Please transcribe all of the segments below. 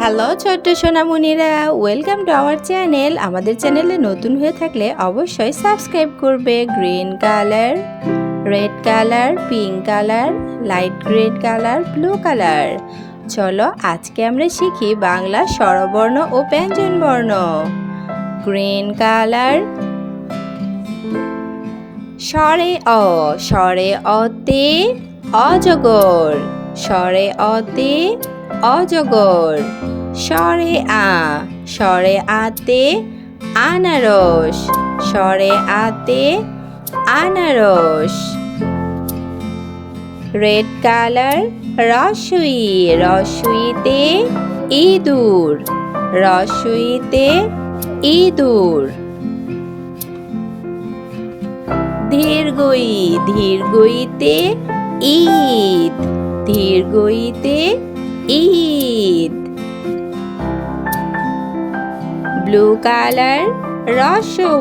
Hello ছোট্ট সোনামণিরা, welcome to our channel. আমাদের চ্যানেলে নতুন হয়ে থাকলে অবশ্যই সাবস্ক্রাইব করবে। Green colour, red colour, pink colour, light green colour, blue colour. চলো আজকে আমরা শিখি বাংলা স্বরবর্ণ ও ব্যঞ্জনবর্ণ। গ্রিন কালার, স্বরে অ, স্বরে অতে অজগর, স্বরে অতে অজগর। স্বরে আ, স্বরে আতে আনারস, স্বরে আতে আনারস। রেড কালার, রসুই, রসুইতে ইঁদুর, রসুইতে ইঁদুর। ধীরগই, ধীরগইতে ঈদ, ধীরগইতে ঈদ। ব্লু কালার, রসৌ,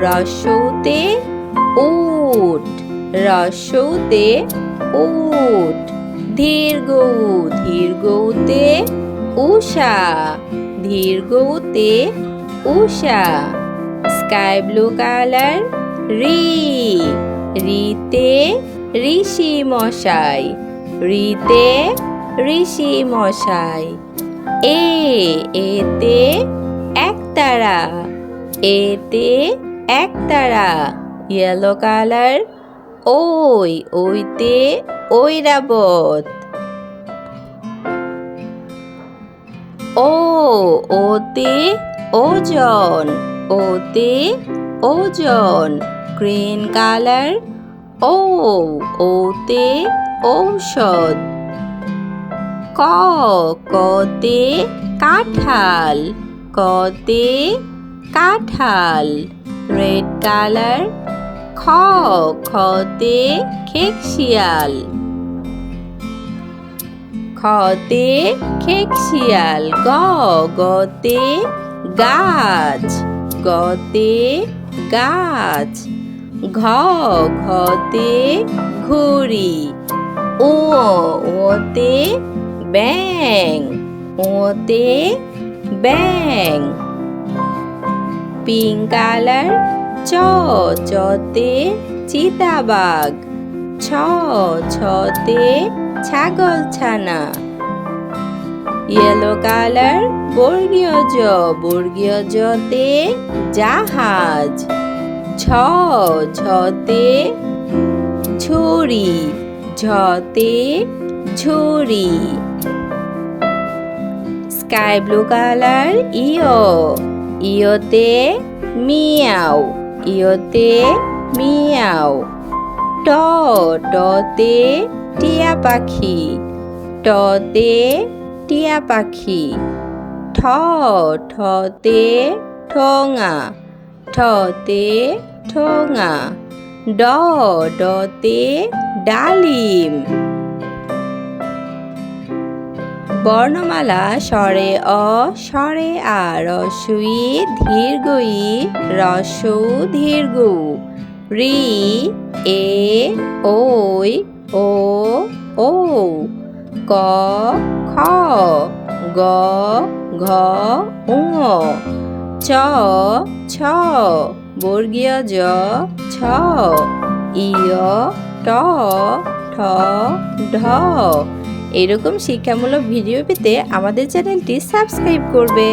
রসৌতে উট, রসৌতে উট। ধীরগৌ, ধীরগৌতে উষা, ধীরগৌতে উষা। স্কাই ব্লু কালার, রি, রিতে ঋষি মশাই, রিতে ঋষি মশাই। এতে একতারা, এতে একতারা। ইয়েলো কালার, ওই, ওইতে ঐরাবত। ওতে ওজন, ওতে ওজন। গ্রিন কালার, ওতে ঔষধ। কতে কাঁঠাল, কতে কাঁঠাল। রেড কালার, খতে খেকশিয়াল, খতে খেকশিয়াল। গতে গাছ, গতে গাছ। ঘতে ঘুড়ি। ওতে ব্যাঙ, ওতে ব্যাঙ। পিঙ্ক কালার, চতে চিতাবাঘ, ছতে ছাগলছানা। ইয়েলো কালার, বর্গীয় জ, বর্গীয় জতে জাহাজ, ঝতে ঝুড়ি, ঝতে ঝুড়ি। স্কাই ব্লু কালার, ইয়োতে মিয়াও, ইয়োতে মিয়াও। টতে টিয়া পাখি, টতে টিয়া পাখি। ঠতে ঠোঙা, ঠতে ঠোঙা। ডতে ডালিম। বর্ণমালা স্বরে অ, স্বরে আ, রস্বই ধীরগই, রস্যৌ ধীরগৌ। রি, এ, ওই, ও, ঔ। ক, খ, গ, ঘ, ঙ। ছ, বর্গীয় জ, ছ। ইয়, ট, ঠ, ঢ। এরকম শিক্ষামূলক ভিডিও পেতে আমাদের চ্যানেলটি সাবস্ক্রাইব করবে।